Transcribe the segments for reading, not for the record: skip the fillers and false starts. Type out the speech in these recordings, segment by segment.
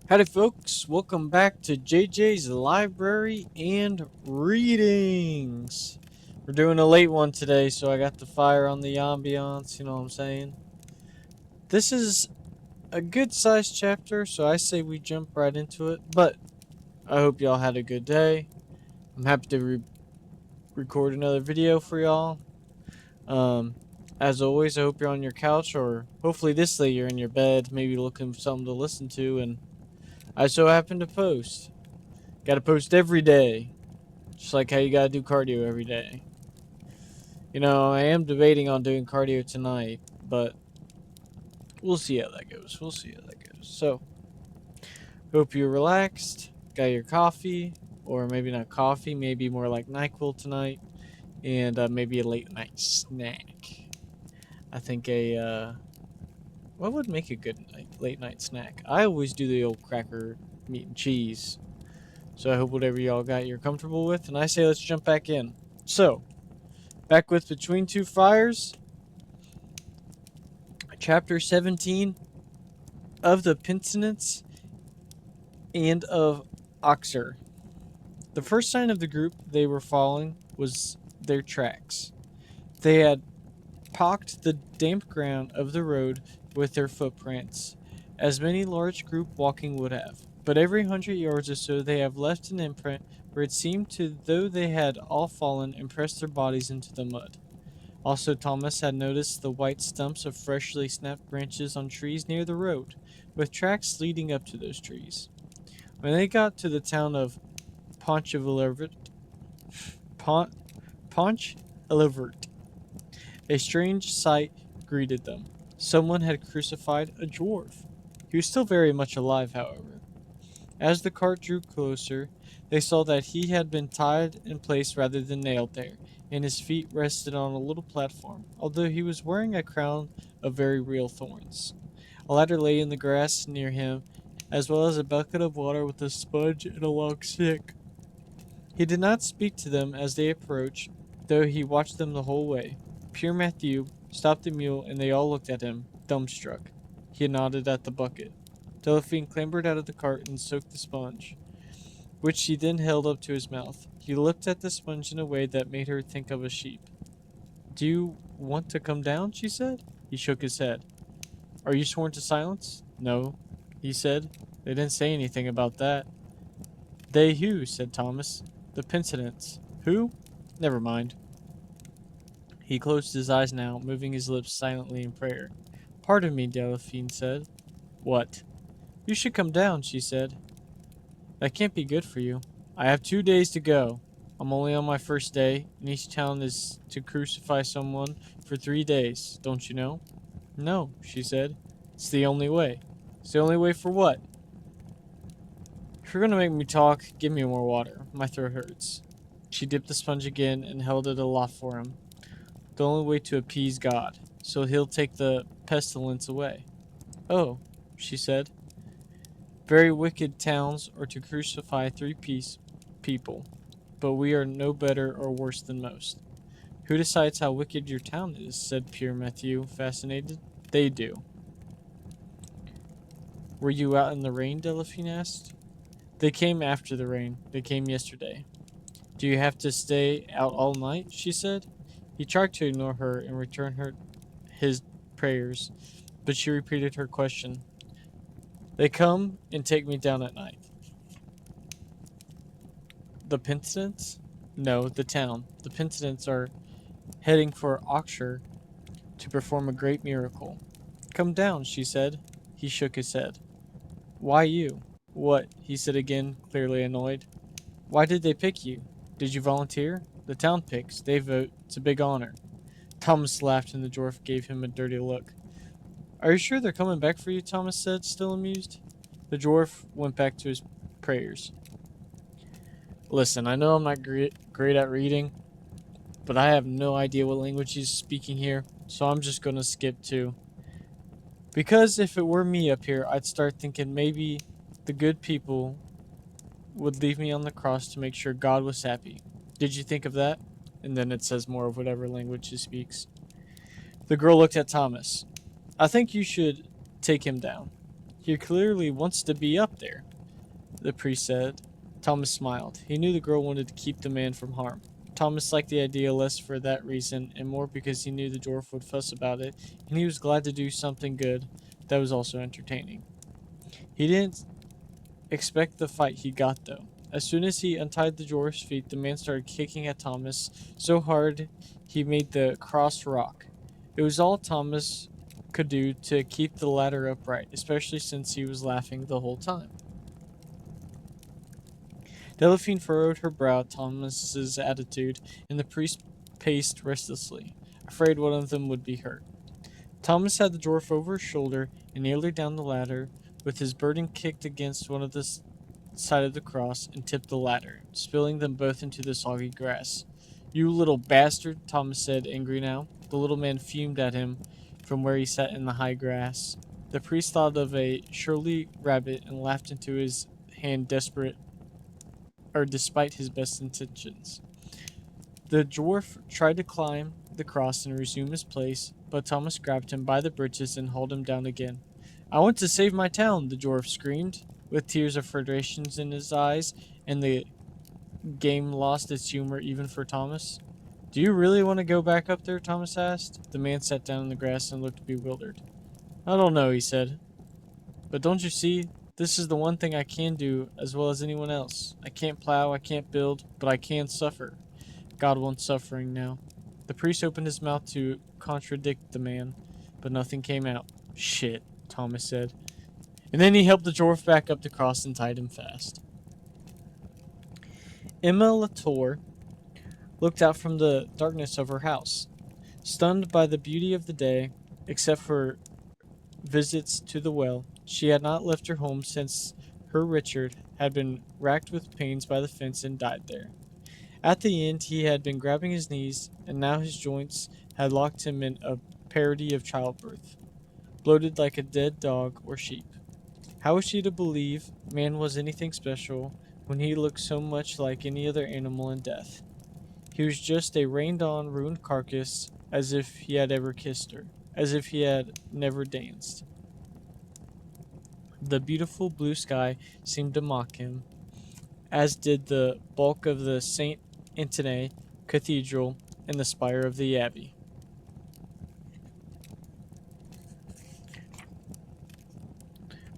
Howdy folks, welcome back to JJ's Library and Readings. We're doing a late one today, so I got the fire on the ambiance, you know what I'm saying? This is a good sized chapter, so I say we jump right into it, but I hope y'all had a good day. I'm happy to record another video for y'all. Um, as always, I hope you're on your couch, or hopefully this late you're in your bed, maybe looking for something to listen to, and I so happen to post. Gotta post every day. Just like how you gotta do cardio every day. You know, I am debating on doing cardio tonight, but we'll see how that goes. We'll see how that goes. So, hope you're relaxed, got your coffee, or maybe not coffee, maybe more like NyQuil tonight, and maybe a late night snack. I think what would make a good late night snack? I always do the old cracker, meat, and cheese. So I hope whatever y'all got you're comfortable with, and I say let's jump back in. So, back with Between Two Fires, Chapter 17 of the Penitents and of Auxerre. The first sign of the group they were following was their tracks. They had pocked the damp ground of the road with their footprints, as many large group walking would have. But every 100 yards or so they have left an imprint where it seemed to though they had all fallen and pressed their bodies into the mud. Also, Thomas had noticed the white stumps of freshly snapped branches on trees near the road, with tracks leading up to those trees. When they got to the town of Ponchevillevert, Pont, Ponchevillevert, a strange sight greeted them. Someone had crucified a dwarf. He was still very much alive, however. As the cart drew closer, they saw that he had been tied in place rather than nailed there, and his feet rested on a little platform, although he was wearing a crown of very real thorns. A ladder lay in the grass near him, as well as a bucket of water with a sponge and a long stick. He did not speak to them as they approached, though he watched them the whole way. Pure Matthew stopped the mule, and they all looked at him, dumbstruck. He nodded at the bucket. Delphine clambered out of the cart and soaked the sponge, which he then held up to his mouth. He looked at the sponge in a way that made her think of a sheep. "Do you want to come down?" she said. He shook his head. "Are you sworn to silence?" "No," he said. "They didn't say anything about that." "They who?" said Thomas. "The penitents." "Who?" "Never mind." He closed his eyes now, moving his lips silently in prayer. "Pardon me," Delphine said. "What?" "You should come down," she said. "That can't be good for you." "I have 2 days to go. I'm only on my first day, and each town is to crucify someone for 3 days, don't you know?" "No," she said. "It's the only way." "It's the only way for what?" "If you're going to make me talk, give me more water. My throat hurts." She dipped the sponge again and held it aloft for him. "The only way to appease God, so he'll take the pestilence away." "Oh," she said. "Very wicked towns are to crucify three-piece people, but we are no better or worse than most." "Who decides how wicked your town is?" said Pure Matthew, fascinated. "They do." "Were you out in the rain?" Delphine asked. "They came after the rain. They came yesterday." "Do you have to stay out all night?" she said. He tried to ignore her and return his prayers, but she repeated her question. "They come and take me down at night." "The penitents?" "No, the town. The penitents are heading for Auxerre to perform a great miracle." "Come down," she said. He shook his head. "Why you?" "What?" he said again, clearly annoyed. "Why did they pick you? Did you volunteer? The town picks. They vote. It's a big honor." Thomas laughed, and the dwarf gave him a dirty look. "Are you sure they're coming back for you?" Thomas said, still amused. The dwarf went back to his prayers. "Listen, I know I'm not great at reading, but I have no idea what language he's speaking here, so I'm just going to skip to. Because if it were me up here, I'd start thinking maybe the good people would leave me on the cross to make sure God was happy. Did you think of that?" And then it says more of whatever language he speaks. The girl looked at Thomas. "I think you should take him down." He clearly wants to be up there, the priest said. Thomas smiled. He knew the girl wanted to keep the man from harm. Thomas liked the idea less for that reason and more because he knew the dwarf would fuss about it, and he was glad to do something good that was also entertaining. He didn't expect the fight he got, though. As soon as he untied the dwarf's feet, the man started kicking at Thomas so hard he made the cross rock. It was all Thomas could do to keep the ladder upright, especially since he was laughing the whole time. Delphine furrowed her brow at Thomas's attitude, and the priest paced restlessly, afraid one of them would be hurt. Thomas had the dwarf over his shoulder and nearly down the ladder, with his burden kicked against one of the side of the cross and tipped the ladder, spilling them both into the soggy grass. "You little bastard," Thomas said, angry now. The little man fumed at him from where he sat in the high grass. The priest thought of a surly rabbit and laughed into his hand despite his best intentions. The dwarf tried to climb the cross and resume his place, but Thomas grabbed him by the breeches and hauled him down again. "I want to save my town," the dwarf screamed, with tears of frustration in his eyes, and the game lost its humor even for Thomas. "Do you really want to go back up there?" Thomas asked. The man sat down in the grass and looked bewildered. "I don't know," he said. "But don't you see? This is the one thing I can do as well as anyone else. I can't plow, I can't build, but I can suffer. God wants suffering now." The priest opened his mouth to contradict the man, but nothing came out. "Shit," Thomas said. And then he helped the dwarf back up the cross and tied him fast. Emma Latour looked out from the darkness of her house, stunned by the beauty of the day, except for visits to the well. She had not left her home since her Richard had been racked with pains by the fence and died there. At the end, he had been grabbing his knees, and now his joints had locked him in a parody of childbirth, bloated like a dead dog or sheep. How was she to believe man was anything special when he looked so much like any other animal in death? He was just a rained-on, ruined carcass, as if he had ever kissed her, as if he had never danced. The beautiful blue sky seemed to mock him, as did the bulk of the St. Antoine Cathedral and the spire of the Abbey.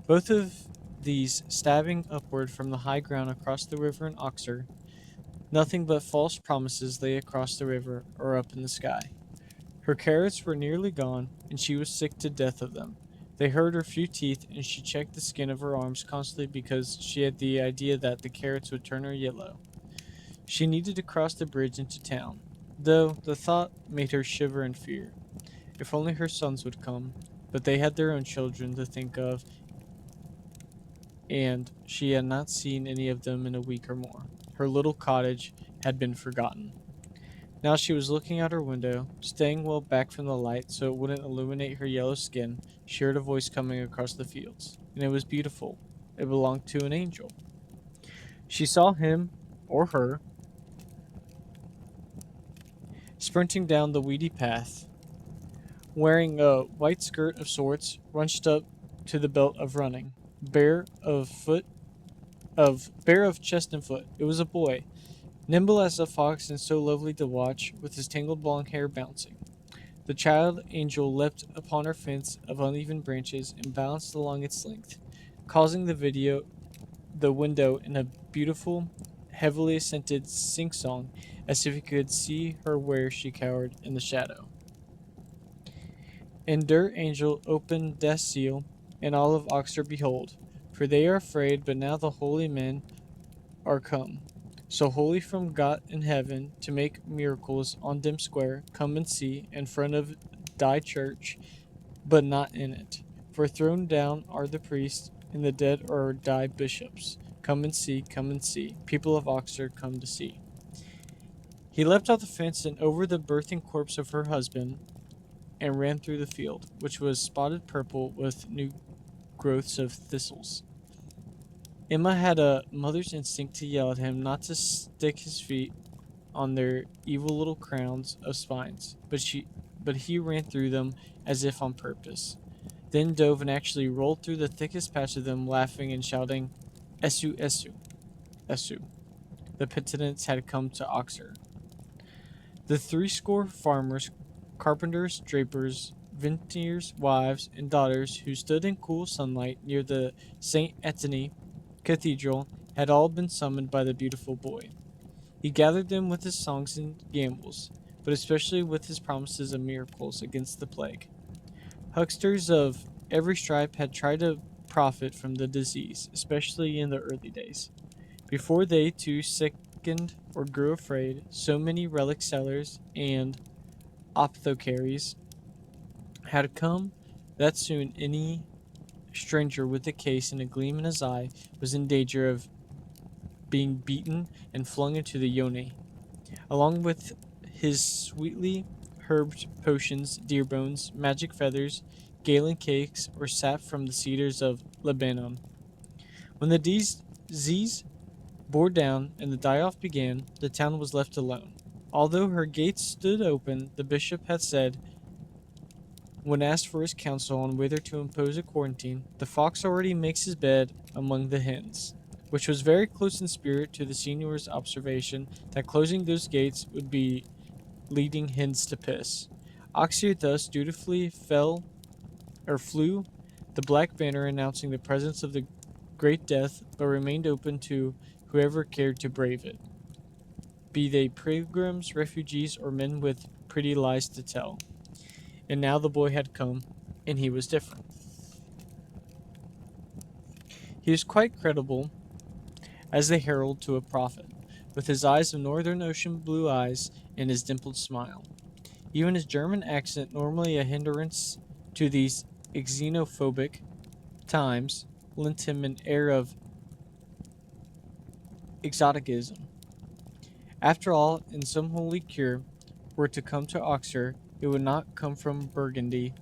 Both of these stabbing upward from the high ground across the river in Auxerre, nothing but false promises lay across the river or up in the sky. Her carrots were nearly gone, and she was sick to death of them. They hurt her few teeth, and she checked the skin of her arms constantly because she had the idea that the carrots would turn her yellow. She needed to cross the bridge into town, though the thought made her shiver in fear. If only her sons would come, but they had their own children to think of, and she had not seen any of them in a week or more. Her little cottage had been forgotten. Now she was looking out her window, staying well back from the light so it wouldn't illuminate her yellow skin. She heard a voice coming across the fields, and it was beautiful. It belonged to an angel. She saw him, or her, sprinting down the weedy path, wearing a white skirt of sorts, runched up to the belt of running, bare of chest and foot. It was a boy, nimble as a fox and so lovely to watch, with his tangled blonde hair bouncing. The child angel leapt upon her fence of uneven branches and bounced along its length, causing the window in a beautiful, heavily scented sing-song, as if he could see her where she cowered in the shadow. And der angel opened death's seal, and all of Auxerre behold, for they are afraid, but now the holy men are come. So holy from God in heaven to make miracles on dem square, come and see, in front of thy church, but not in it. For thrown down are the priests, and the dead are thy bishops. Come and see, people of Auxerre come to see. He leapt off the fence and over the birthing corpse of her husband, and ran through the field, which was spotted purple with new growths of thistles. Emma had a mother's instinct to yell at him not to stick his feet on their evil little crowns of spines, but he ran through them as if on purpose. then dove and actually rolled through the thickest patch of them, laughing and shouting, "Esu, Esu, Esu." The penitents had come to Auxerre. The 30 farmers, carpenters, drapers, vintners, wives, and daughters who stood in cool sunlight near the St. Etienne cathedral had all been summoned by the beautiful boy. He gathered them with his songs and gambols, but especially with his promises of miracles against the plague. Hucksters of every stripe had tried to profit from the disease, especially in the early days. Before they too sickened or grew afraid, so many relic sellers and apothecaries had come that soon any stranger with a case and a gleam in his eye was in danger of being beaten and flung into the yone, along with his sweetly herbed potions, deer bones, magic feathers, galen cakes, or sap from the cedars of Lebanon. When the disease bore down and the die-off began, the town was left alone. Although her gates stood open, the bishop had said, when asked for his counsel on whether to impose a quarantine, "The fox already makes his bed among the hens," which was very close in spirit to the signor's observation that closing those gates would be leading hens to piss. Auxerre thus dutifully flew the black banner announcing the presence of the great death, but remained open to whoever cared to brave it, be they pilgrims, refugees, or men with pretty lies to tell. And now the boy had come, and he was different. He was quite credible as the herald to a prophet, with his eyes of northern ocean blue eyes and his dimpled smile. Even his German accent, normally a hindrance to these xenophobic times, lent him an air of exoticism. After all, in some holy cure were to come to Auxerre, it would not come from Burgundy.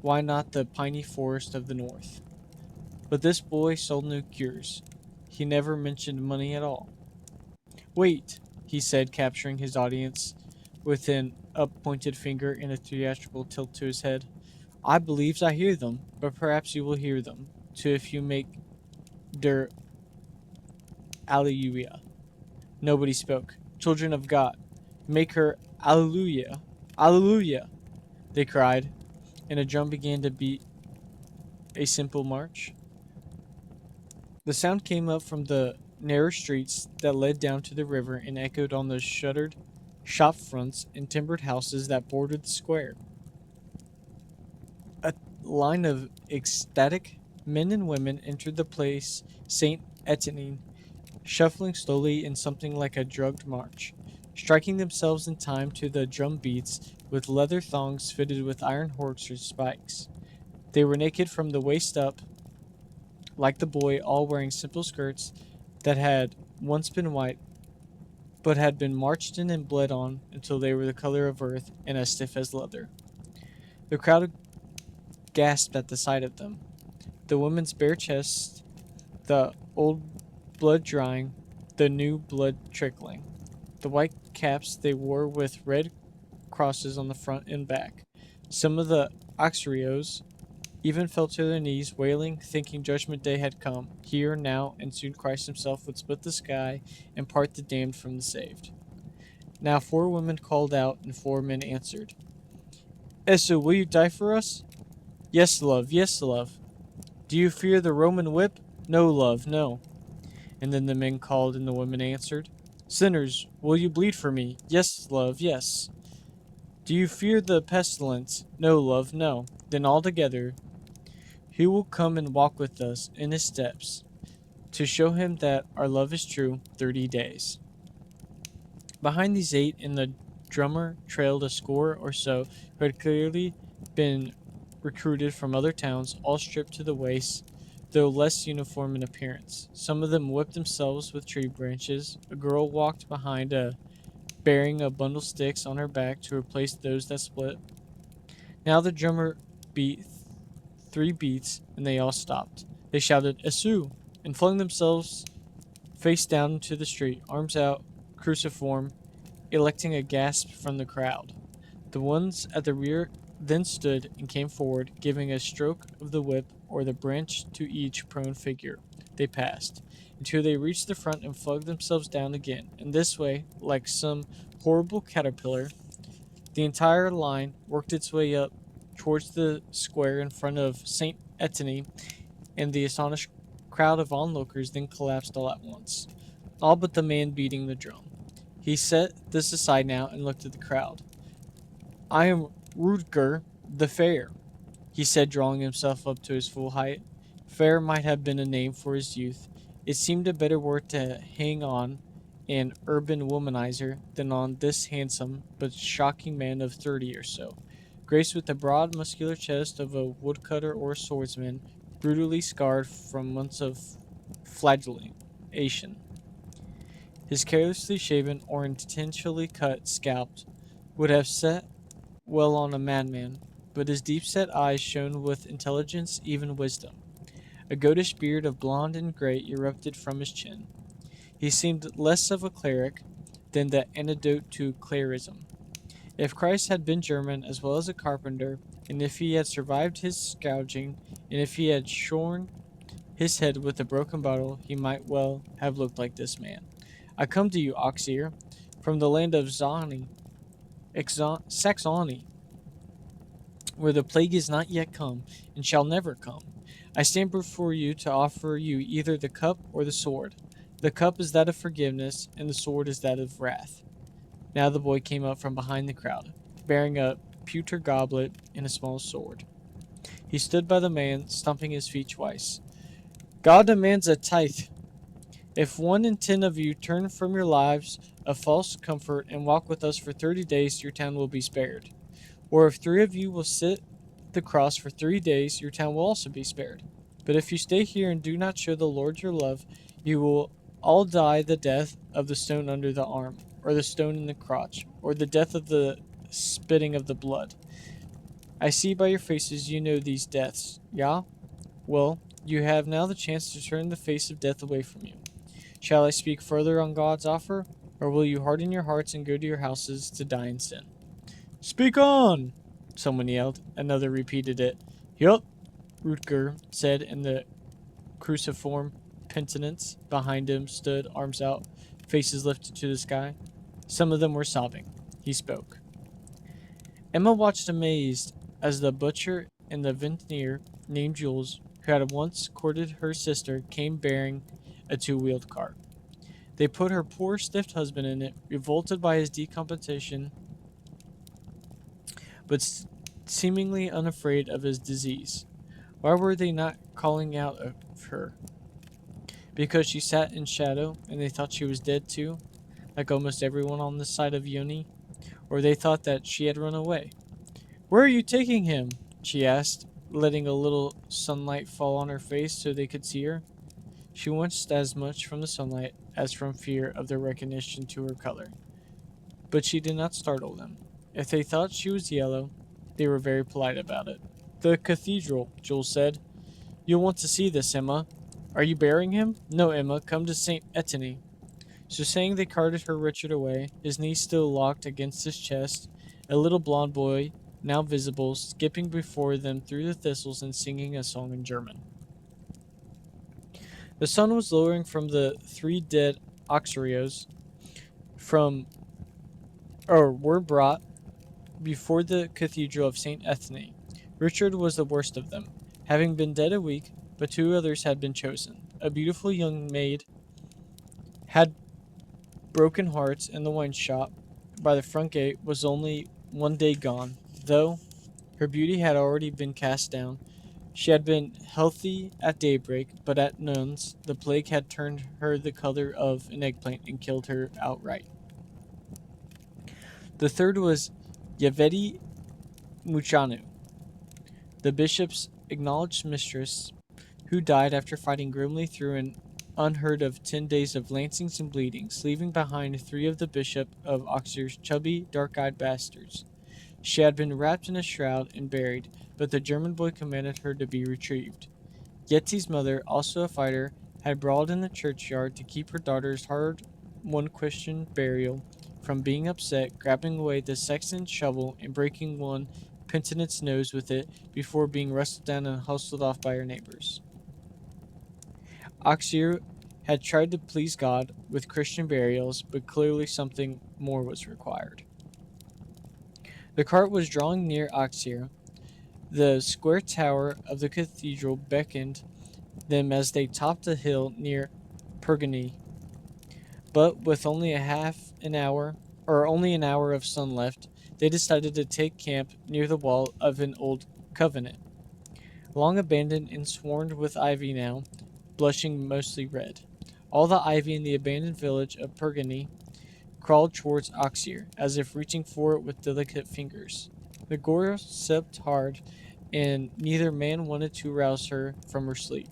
Why not the piney forest of the north? But this boy sold no cures. He never mentioned money at all. "Wait," he said, capturing his audience with an up-pointed finger and a theatrical tilt to his head. "I believes I hear them, but perhaps you will hear them, too, if you make der Alleluia." Nobody spoke. "Children of God, make her Alleluia, Alleluia," they cried, and a drum began to beat a simple march. The sound came up from the narrow streets that led down to the river and echoed on the shuttered shop fronts and timbered houses that bordered the square. A line of ecstatic men and women entered the place Saint Etienne, shuffling slowly in something like a drugged march, striking themselves in time to the drum beats with leather thongs fitted with iron hooks or spikes. They were naked from the waist up, like the boy, all wearing simple skirts that had once been white, but had been marched in and bled on until they were the color of earth and as stiff as leather. The crowd gasped at the sight of them. The women's bare chests, the old blood drying, the new blood trickling. The white caps they wore with red crosses on the front and back. Some of the Auxerrois even fell to their knees, wailing, thinking Judgment Day had come, here, now, and soon Christ himself would split the sky and part the damned from the saved. Now 4 women called out, and 4 men answered. "Esu, will you die for us?" "Yes, love, yes, love." "Do you fear the Roman whip?" "No, love, no." And then the men called, and the women answered. "Sinners, will you bleed for me?" "Yes, love, yes." "Do you fear the pestilence?" "No, love, no." Then all together, "Who will come and walk with us in his steps, to show him that our love is true 30 days. Behind these 8 and the drummer trailed a score or so who had clearly been recruited from other towns, all stripped to the waist, though less uniform in appearance. Some of them whipped themselves with tree branches. A girl walked behind, bearing a bundle of sticks on her back to replace those that split. Now the drummer beat 3 beats, and they all stopped. They shouted, "Esu!" and flung themselves face down into the street, arms out, cruciform, electing a gasp from the crowd. The ones at the rear then stood and came forward, giving a stroke of the whip or the branch to each prone figure they passed, until they reached the front and flung themselves down again. In this way, like some horrible caterpillar, the entire line worked its way up towards the square in front of St. Etienne, and the astonished crowd of onlookers then collapsed all at once, all but the man beating the drum. He set this aside now and looked at the crowd. "I am Rutger the Fair," he said, drawing himself up to his full height. Fair might have been a name for his youth. It seemed a better word to hang on an urban womanizer than on this handsome but shocking man of 30 or so, graced with the broad, muscular chest of a woodcutter or a swordsman, brutally scarred from months of flagellation. His carelessly shaven or intentionally cut scalp would have set well on a madman, but his deep-set eyes shone with intelligence, even wisdom. A goatish beard of blond and gray erupted from his chin. He seemed less of a cleric than the antidote to clerism. If Christ had been German as well as a carpenter, and if he had survived his scourging, and if he had shorn his head with a broken bottle, he might well have looked like this man. "I come to you, Auxerre, from the land of Saxony, where the plague is not yet come, and shall never come. I stand before you to offer you either the cup or the sword. The cup is that of forgiveness, and the sword is that of wrath." Now the boy came up from behind the crowd, bearing a pewter goblet and a small sword. He stood by the man, stomping his feet twice. "God demands a tithe. If 1 in 10 of you turn from your lives of false comfort and walk with us for 30 days, your town will be spared. Or if 3 of you will sit the cross for 3 days, your town will also be spared. But if you stay here and do not show the Lord your love, you will all die the death of the stone under the arm, or the stone in the crotch, or the death of the spitting of the blood. I see by your faces you know these deaths. Yeah? Well, you have now the chance to turn the face of death away from you. Shall I speak further on God's offer, or will you harden your hearts and go to your houses to die in sin?" "Speak on!" someone yelled. Another repeated it. "Yup," Rutger said, and the cruciform penitents behind him stood, arms out, faces lifted to the sky. Some of them were sobbing. He spoke. Emma watched amazed as the butcher and the vintner named Jules, who had once courted her sister, came bearing a two-wheeled cart. They put her poor stiff husband in it, revolted by his decomposition, but seemingly unafraid of his disease. Why were they not calling out of her? Because she sat in shadow, and they thought she was dead too, like almost everyone on this side of Yoni? Or they thought that she had run away? "Where are you taking him?" she asked, letting a little sunlight fall on her face so they could see her. She winced as much from the sunlight as from fear of their recognition to her color. But she did not startle them. If they thought she was yellow, they were very polite about it. "The cathedral," Jules said. "You'll want to see this, Emma." "Are you burying him?" "No, Emma, come to St. Etienne." So saying, they carted her Richard away, his knees still locked against his chest, a little blond boy, now visible, skipping before them through the thistles and singing a song in German. The sun was lowering from the 3 dead Auxerrois were brought before the cathedral of St. Etienne. Richard was the worst of them, having been dead a week, but 2 others had been chosen. A beautiful young maid had broken hearts in the wine shop by the front gate, was only 1 day gone, though her beauty had already been cast down. She had been healthy at daybreak, but at noons the plague had turned her the color of an eggplant and killed her outright. The third was Yevedi Muchanu, the bishop's acknowledged mistress, who died after fighting grimly through an unheard of 10 days of lancings and bleedings, leaving behind 3 of the Bishop of Auxerre's chubby, dark-eyed bastards. She had been wrapped in a shroud and buried, but the German boy commanded her to be retrieved. Yeti's mother, also a fighter, had brawled in the churchyard to keep her daughter's hard-won Christian burial from being upset, grabbing away the sexton's shovel and breaking one penitent's nose with it before being wrestled down and hustled off by her neighbors. Auxerre had tried to please God with Christian burials, but clearly something more was required. The cart was drawing near Auxerre. The square tower of the cathedral beckoned them as they topped a hill near Pergony. But with only only an hour of sun left, they decided to take camp near the wall of an old convent, long abandoned and swarmed with ivy now, blushing mostly red. All the ivy in the abandoned village of Pergony crawled towards Auxerre, as if reaching for it with delicate fingers. The girl slept hard, and neither man wanted to rouse her from her sleep.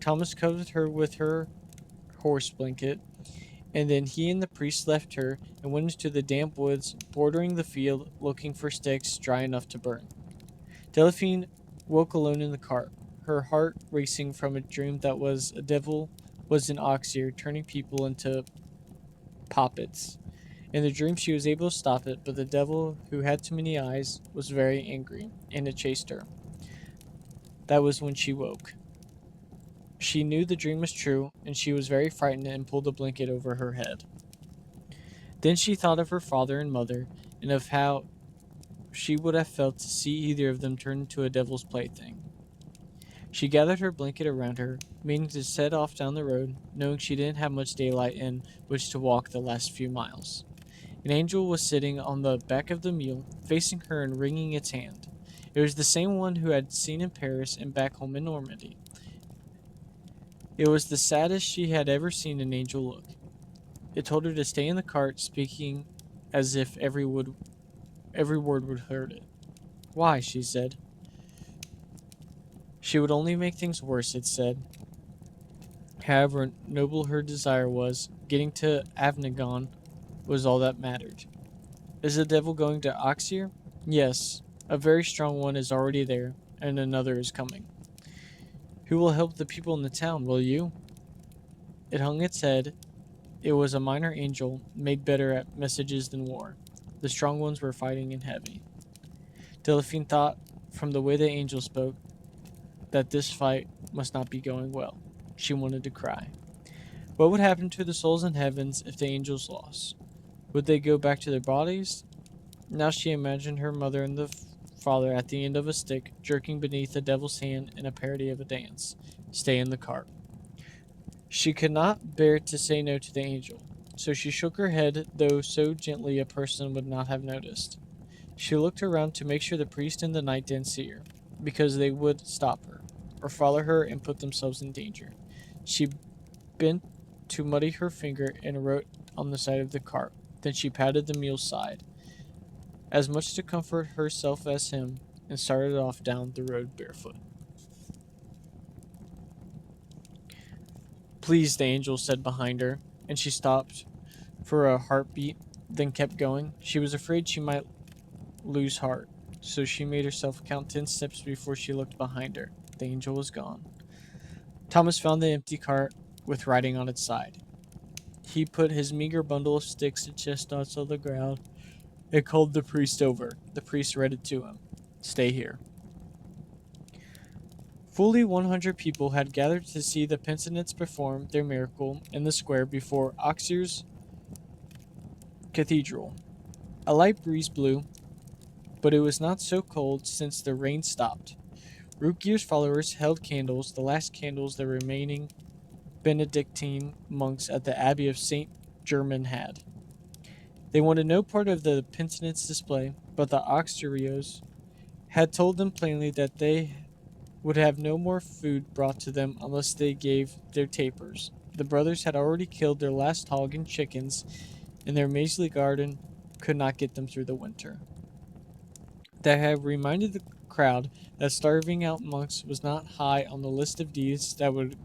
Thomas covered her with her horse blanket, and then he and the priest left her and went into the damp woods bordering the field, looking for sticks dry enough to burn. Delphine woke alone in the cart, her heart racing from a dream that was a devil was in Auxerre turning people into puppets. In the dream, she was able to stop it, but the devil, who had too many eyes, was very angry, and it chased her. That was when she woke. She knew the dream was true, and she was very frightened and pulled a blanket over her head. Then she thought of her father and mother, and of how she would have felt to see either of them turn into a devil's plaything. She gathered her blanket around her, meaning to set off down the road, knowing she didn't have much daylight in which to walk the last few miles. An angel was sitting on the back of the mule, facing her and wringing its hand. It was the same one who had seen in Paris and back home in Normandy. It was the saddest she had ever seen an angel look. It told her to stay in the cart, speaking as if every word would hurt it. Why? She said. She would only make things worse, it said. However noble her desire was, getting to Avignon was all that mattered. Is the devil going to Auxerre? Yes, a very strong one is already there, and another is coming. Who will help the people in the town, will you? It hung its head. It was a minor angel, made better at messages than war. The strong ones were fighting in heavy. Delphine thought, from the way the angel spoke, that this fight must not be going well. She wanted to cry. What would happen to the souls in heavens if the angels lost? Would they go back to their bodies? Now she imagined her mother and the father at the end of a stick, jerking beneath the devil's hand in a parody of a dance. Stay in the cart. She could not bear to say no to the angel, so she shook her head, though so gently a person would not have noticed. She looked around to make sure the priest and the knight didn't see her, because they would stop her, or follow her and put themselves in danger. She bent to muddy her finger and wrote on the side of the cart. Then she patted the mule's side, as much to comfort herself as him, and started off down the road barefoot. Please, the angel said behind her, and she stopped for a heartbeat, then kept going. She was afraid she might lose heart, so she made herself count 10 steps before she looked behind her. The angel was gone. Thomas found the empty cart with writing on its side. He put his meager bundle of sticks and chestnuts on the ground and called the priest over. The priest read it to him. Stay here. Fully 100 people had gathered to see the Penitents perform their miracle in the square before Auxerre's cathedral. A light breeze blew, but it was not so cold since the rain stopped. Rookier's followers held candles, the last candles the remaining Benedictine monks at the Abbey of St. Germain had. They wanted no part of the penitents' display, but the Auxerriers had told them plainly that they would have no more food brought to them unless they gave their tapers. The brothers had already killed their last hog and chickens, and their measly garden could not get them through the winter. They had reminded the crowd that starving out monks was not high on the list of deeds that would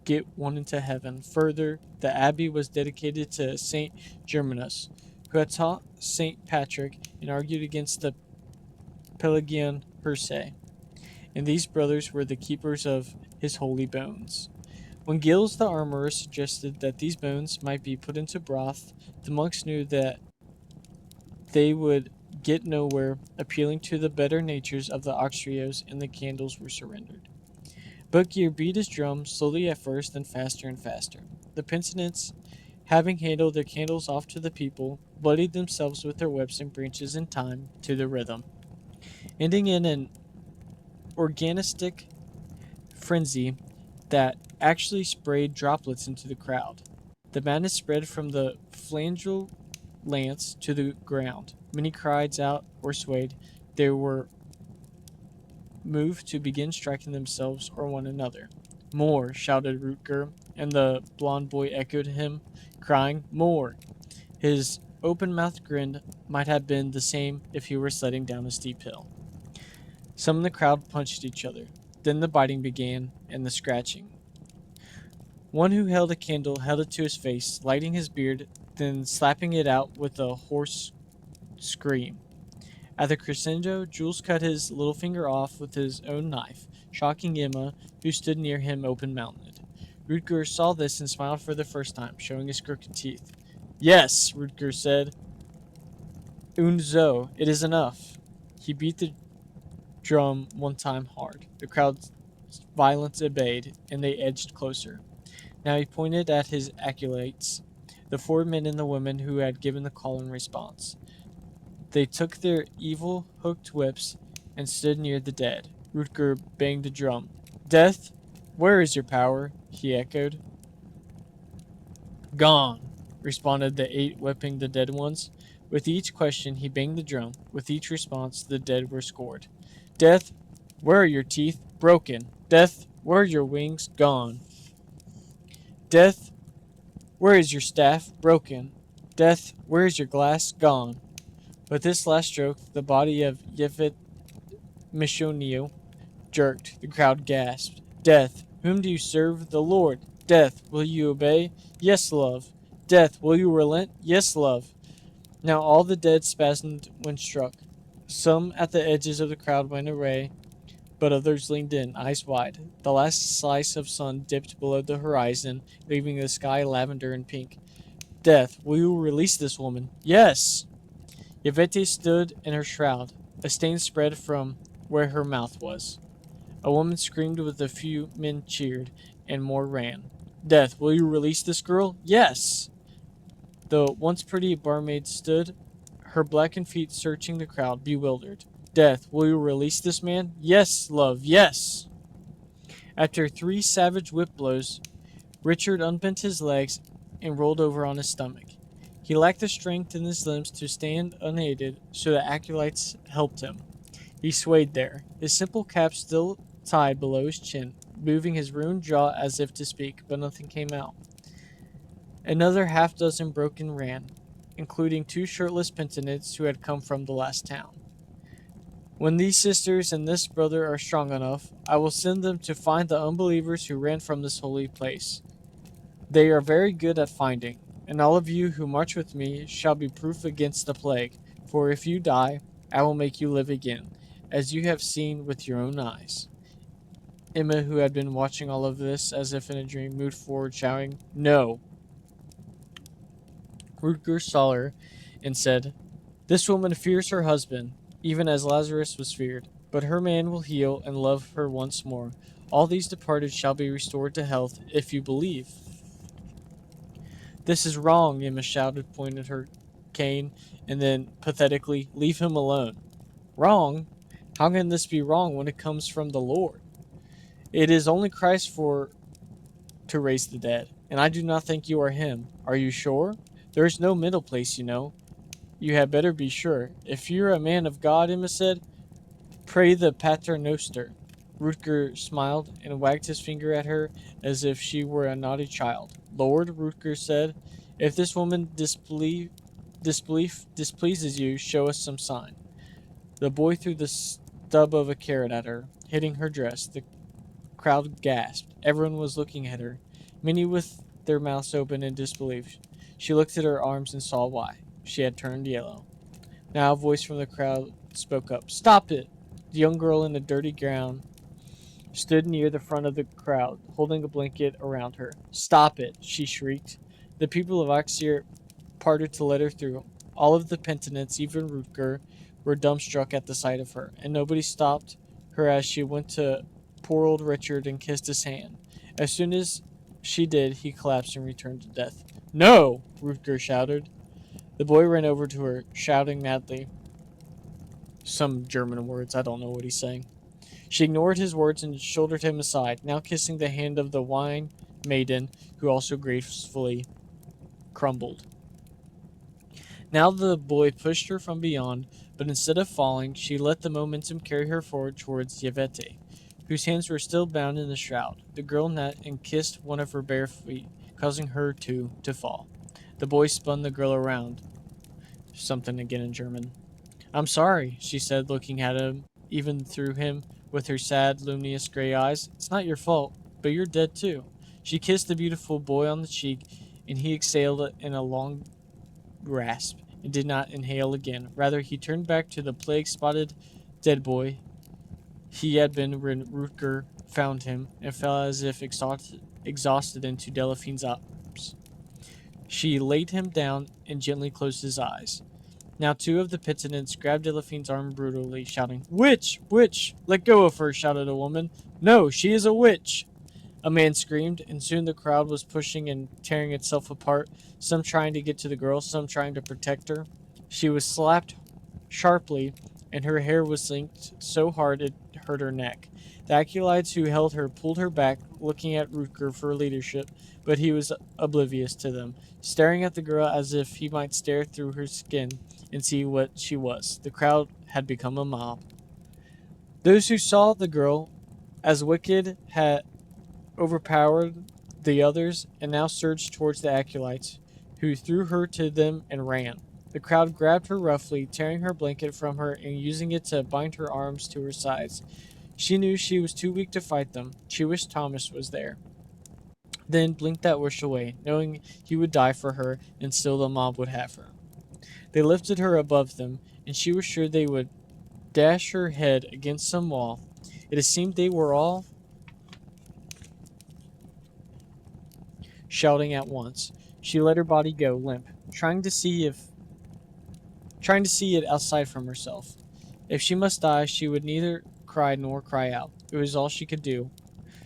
get one into heaven. Further, the abbey was dedicated to Saint Germanus, who had taught Saint Patrick and argued against the Pelagian heresy, and these brothers were the keepers of his holy bones. When Gilles the armorer suggested that these bones might be put into broth, the monks knew that they would get nowhere, appealing to the better natures of the Auxerriers, and the candles were surrendered. Bookgear beat his drum, slowly at first, then faster and faster. The penitents, having handed their candles off to the people, bloodied themselves with their whips and branches in time to the rhythm, ending in an organistic frenzy that actually sprayed droplets into the crowd. The madness spread from the flangel lance to the ground. Many cried out or swayed. They were moved to begin striking themselves or one another. More, shouted Rutger, and the blond boy echoed him, crying, More! His open-mouthed grin might have been the same if he were sledding down a steep hill. Some in the crowd punched each other. Then the biting began, and the scratching. One who held a candle held it to his face, lighting his beard, then slapping it out with a hoarse scream. At the crescendo, Jules cut his little finger off with his own knife, shocking Emma, who stood near him open-mouthed. Rutger saw this and smiled for the first time, showing his crooked teeth. Yes, Rutger said. Und so, it is enough. He beat the drum one time hard. The crowd's violence obeyed, and they edged closer. Now he pointed at his acolytes, the 4 men and the women who had given the call in response. They took their evil hooked whips and stood near the dead. Rutger banged the drum. Death, where is your power? He echoed. Gone, responded the 8 whipping the dead ones. With each question, he banged the drum. With each response, the dead were scored. Death, where are your teeth? Broken. Death, where are your wings? Gone. Death, where is your staff? Broken. Death, where is your glass? Gone. With this last stroke, the body of Yevit Michonio jerked. The crowd gasped. Death, whom do you serve? The Lord. Death, will you obey? Yes, love. Death, will you relent? Yes, love. Now all the dead spasmed when struck. Some at the edges of the crowd went away, but others leaned in, eyes wide. The last slice of sun dipped below the horizon, leaving the sky lavender and pink. Death, will you release this woman? Yes! Yvette stood in her shroud. A stain spread from where her mouth was. A woman screamed with a few men cheered, and more ran. Death, will you release this girl? Yes! The once pretty barmaid stood, her blackened feet searching the crowd, bewildered. Death, will you release this man? Yes, love, yes! After 3 savage whip blows, Richard unbent his legs and rolled over on his stomach. He lacked the strength in his limbs to stand unaided, so the acolytes helped him. He swayed there, his simple cap still tied below his chin, moving his ruined jaw as if to speak, but nothing came out. Another half-dozen broke and ran, including 2 shirtless penitents who had come from the last town. When these sisters and this brother are strong enough, I will send them to find the unbelievers who ran from this holy place. They are very good at finding, and all of you who march with me shall be proof against the plague, for if you die, I will make you live again, as you have seen with your own eyes. Emma, who had been watching all of this as if in a dream, moved forward, shouting, No! Rutger saw her and said, This woman fears her husband, even as Lazarus was feared, but her man will heal and love her once more. All these departed shall be restored to health, if you believe. This is wrong, Emma shouted, pointing at her cane, and then, pathetically, leave him alone. Wrong? How can this be wrong when it comes from the Lord? It is only Christ to raise the dead, and I do not think you are him. Are you sure? There is no middle place, you know. You had better be sure. If you're a man of God, Emma said, pray the Pater Noster. Rutger smiled and wagged his finger at her as if she were a naughty child. Lord, Rutger said, if this woman disbelief displeases you, show us some sign. The boy threw the stub of a carrot at her, hitting her dress. The crowd gasped. Everyone was looking at her, many with their mouths open in disbelief. She looked at her arms and saw why. She had turned yellow. Now a voice from the crowd spoke up. Stop it! The young girl in a dirty gown stood near the front of the crowd, holding a blanket around her. Stop it! She shrieked. The people of Auxerre parted to let her through. All of the penitents, even Rutger, were dumbstruck at the sight of her, and nobody stopped her as she went to poor old Richard and kissed his hand. As soon as she did, he collapsed and returned to death. "No!" Rutger shouted. The boy ran over to her, shouting madly. Some German words, I don't know what he's saying. She ignored his words and shouldered him aside, now kissing the hand of the wine maiden, who also gracefully crumbled. Now the boy pushed her from beyond, but instead of falling, she let the momentum carry her forward towards Yvette, whose hands were still bound in the shroud. The girl knelt and kissed one of her bare feet, causing her too to fall. The boy spun the girl around. Something again in German. "I'm sorry," she said, looking at him, even through him, with her sad, luminous gray eyes. "It's not your fault, but you're dead too." She kissed the beautiful boy on the cheek, and he exhaled in a long grasp and did not inhale again. Rather, he turned back to the plague-spotted dead boy he had been when Rutger found him, and fell as if exhausted into Delphine's arms. She laid him down and gently closed his eyes. Now two of the penitents grabbed Delphine's arm brutally, shouting, "Witch! Witch! Let go of her!" shouted a woman. "No, she is a witch!" A man screamed, and soon the crowd was pushing and tearing itself apart, some trying to get to the girl, some trying to protect her. She was slapped sharply, and her hair was linked so hard it hurt her neck. The acolytes who held her pulled her back, looking at Rutger for leadership, but he was oblivious to them, staring at the girl as if he might stare through her skin and see what she was. The crowd had become a mob. Those who saw the girl as wicked had overpowered the others and now surged towards the acolytes, who threw her to them and ran. The crowd grabbed her roughly, tearing her blanket from her and using it to bind her arms to her sides. She knew she was too weak to fight them. She wished Thomas was there. Then blinked that wish away, knowing he would die for her, and still the mob would have her. They lifted her above them, and she was sure they would dash her head against some wall. It seemed they were all shouting at once. She let her body go limp, trying to see it outside from herself. If she must die, she would neither cry nor cry out. It was all she could do,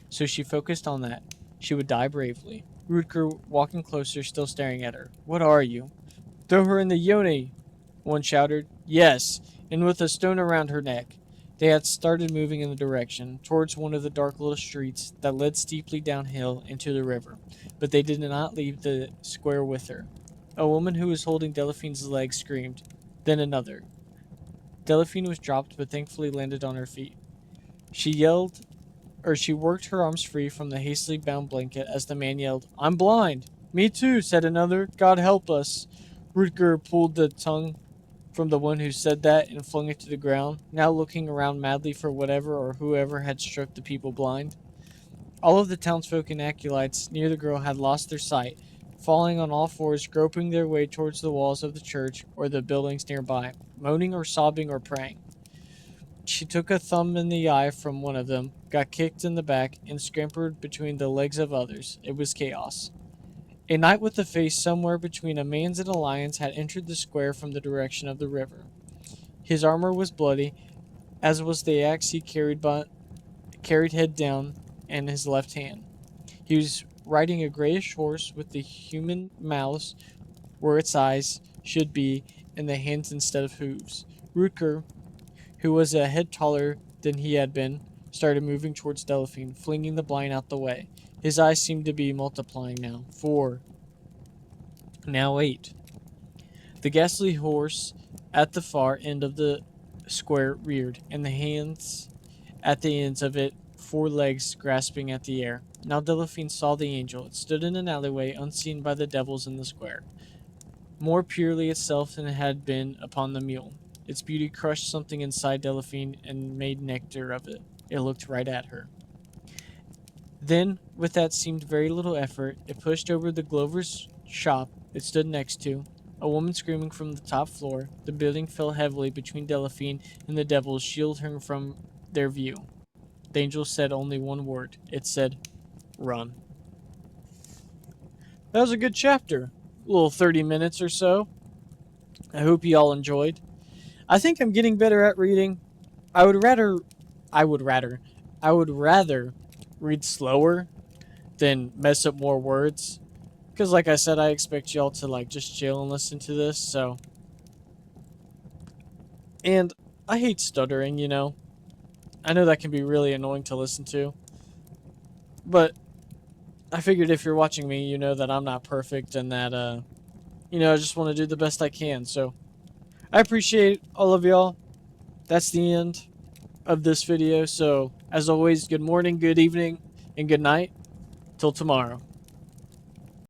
so she focused on that. She would die bravely. Rutger walking closer, still staring at her. "What are you?" "Throw her in the Yoni," one shouted. "Yes, and with a stone around her neck." They had started moving in the direction, towards one of the dark little streets that led steeply downhill into the river, but they did not leave the square with her. A woman who was holding Delphine's leg screamed. Then another. Delphine was dropped, but thankfully landed on her feet. She worked her arms free from the hastily bound blanket as the man yelled, "I'm blind!" "Me too," said another. "God help us." Rutger pulled the tongue from the one who said that and flung it to the ground, now looking around madly for whatever or whoever had struck the people blind. All of the townsfolk and acolytes near the girl had lost their sight, falling on all fours, groping their way towards the walls of the church or the buildings nearby, moaning or sobbing or praying. She took a thumb in the eye from one of them, got kicked in the back, and scampered between the legs of others. It was chaos. A knight with a face somewhere between a man's and a lion's had entered the square from the direction of the river. His armor was bloody, as was the axe he carried head down in his left hand. He was riding a grayish horse with the human mouths where its eyes should be and the hands instead of hooves. Rutger, who was a head taller than he had been, started moving towards Delphine, flinging the blind out the way. His eyes seemed to be multiplying now. 4. Now 8. The ghastly horse at the far end of the square reared, and the hands at the ends of it, 4 legs grasping at the air. Now Delphine saw the angel. It stood in an alleyway, unseen by the devils in the square, more purely itself than it had been upon the mule. Its beauty crushed something inside Delphine and made nectar of it. It looked right at her. Then, with that seemed very little effort, it pushed over the Glover's shop it stood next to. A woman screaming from the top floor. The building fell heavily between Delphine and the devils, shielding her from their view. The angel said only one word. It said, "Run." That was a good chapter. A little 30 minutes or so. I hope you all enjoyed. I think I'm getting better at reading. I would rather, I would rather, I would rather read slower than mess up more words. Because like I said, I expect y'all to like just chill and listen to this, so. And I hate stuttering, you know. I know that can be really annoying to listen to. But I figured if you're watching me, you know that I'm not perfect and that, I just want to do the best I can. So I appreciate all of y'all. That's the end of this video. So as always, good morning, good evening, and good night. Till tomorrow.